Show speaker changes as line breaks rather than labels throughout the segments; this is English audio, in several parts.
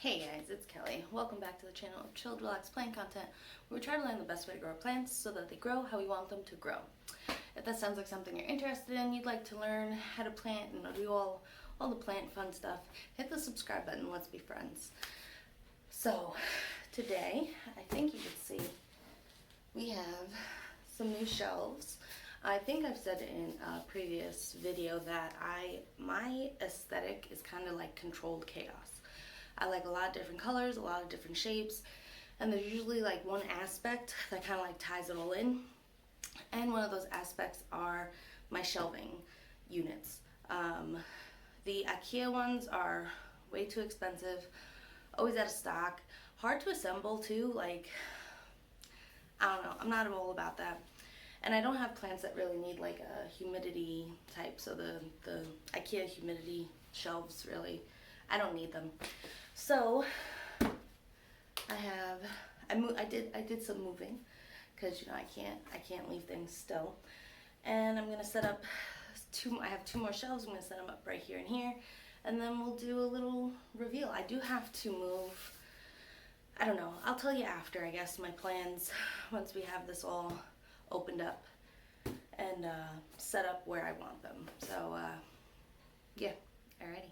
Hey guys, it's Kelly. Welcome back to the channel of chilled, relaxed plant content, where we try to learn the best way to grow our plants so that they grow how we want them to grow. If that sounds like something you're interested in, you'd like to learn how to plant and do all the plant fun stuff, hit the subscribe button. Let's be friends. So today, I think you can see we have some new shelves. I think I've said in a previous video that my aesthetic is kind of like controlled chaos. I like a lot of different colors, a lot of different shapes, and there's usually like one aspect that kind of like ties it all in. And one of those aspects are my shelving units. The IKEA ones are way too expensive, always out of stock, hard to assemble too. Like, I don't know, I'm not all about that. And I don't have plants that really need like a humidity type, so the IKEA humidity shelves, really, I don't need them. So I did some moving because I can't leave things still, and I'm gonna set up I have two more shelves. I'm gonna set them up right here and here, and then we'll do a little reveal. I do have to move. I don't know. I'll tell you after, I guess, my plans once we have this all opened up and set up where I want them. So yeah, alrighty.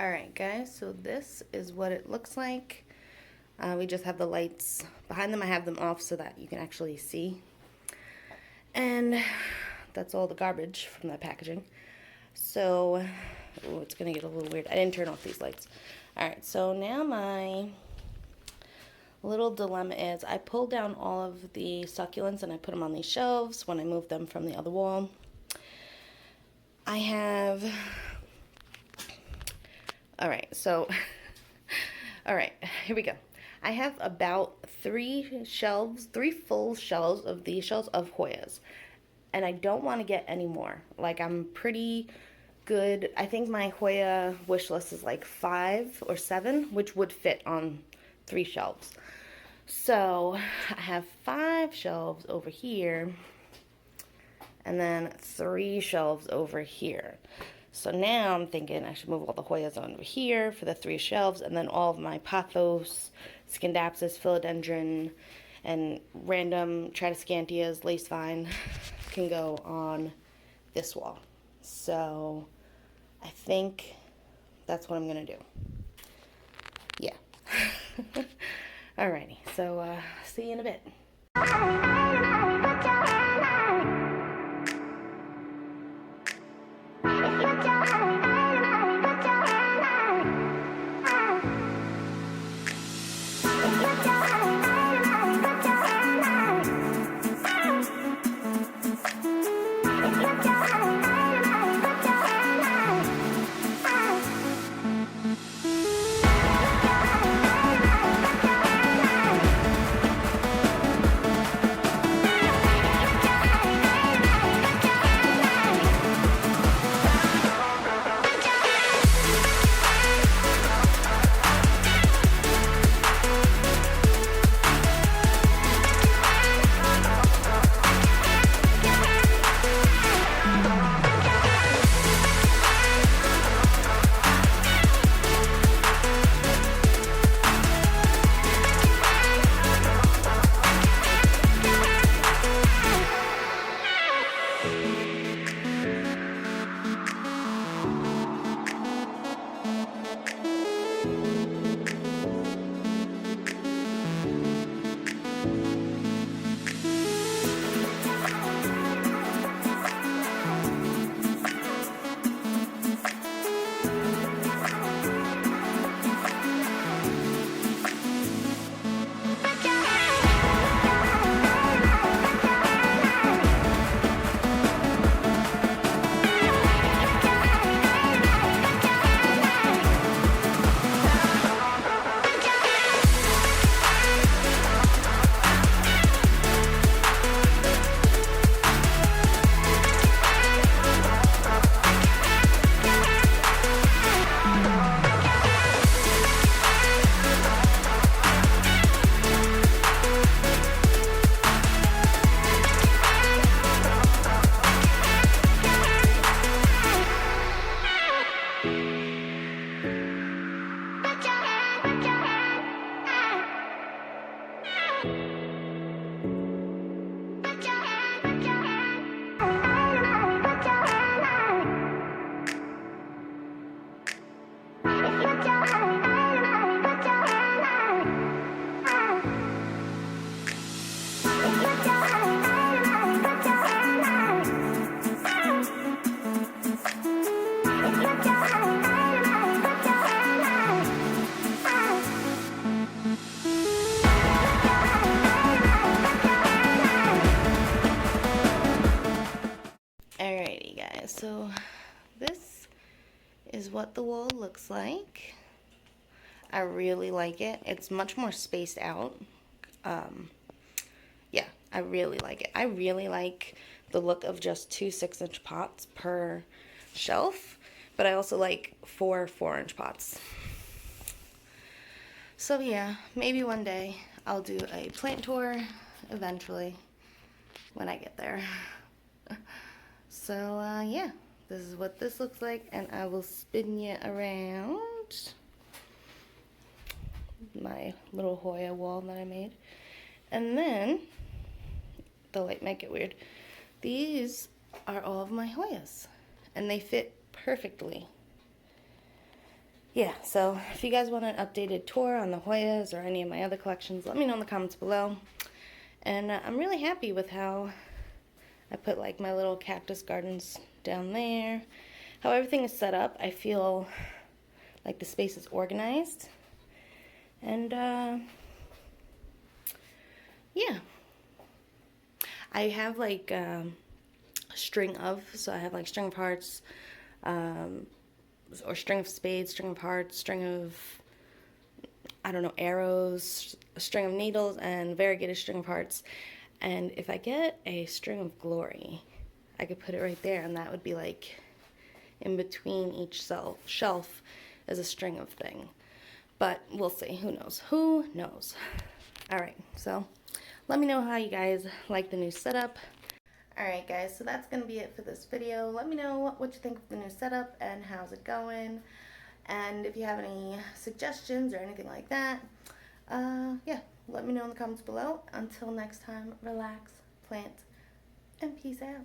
Alright guys, so this is what it looks like. We just have the lights behind them. I have them off so that you can actually see. And that's all the garbage from that packaging. So, it's going to get a little weird. I didn't turn off these lights. Alright, so now my little dilemma is I pulled down all of the succulents and I put them on these shelves when I moved them from the other wall. I have... Alright, so, alright, here we go. I have about three full shelves of these shelves of Hoyas. And I don't want to get any more. Like, I'm pretty good. I think my Hoya wish list is like 5 or 7, which would fit on 3 shelves. So, I have 5 shelves over here, and then 3 shelves over here. So now I'm thinking I should move all the Hoyas over here for the 3 shelves, and then all of my pothos, scindapsus, philodendron, and random tradescantias, lace vine can go on this wall. So I think that's what I'm going to do. Yeah. Alrighty, so see you in a bit. is what the wall looks like. I really like it. It's much more spaced out. Yeah, I really like it. I really like the look of just 2 6-inch pots per shelf, but I also like 4 4-inch pots. So yeah, maybe one day I'll do a plant tour eventually when I get there. So yeah, this is what this looks like, and I will spin you around my little Hoya wall that I made. And then, the light might get weird, these are all of my Hoyas, and they fit perfectly. Yeah, so if you guys want an updated tour on the Hoyas or any of my other collections, let me know in the comments below. And I'm really happy with how I put like my little cactus gardens down there. How everything is set up, I feel like the space is organized. And yeah. I have like a string of, so I have like string of hearts, or string of spades, string of hearts, string of, I don't know, arrows, a string of needles, and variegated string of hearts. And if I get a string of glory, I could put it right there, and that would be like in between each shelf as a string of thing. But we'll see. Who knows? Who knows? All right, so let me know how you guys like the new setup. Alright guys, so that's going to be it for this video. Let me know what you think of the new setup and how's it going. And if you have any suggestions or anything like that, yeah, let me know in the comments below. Until next time, relax, plant, and peace out.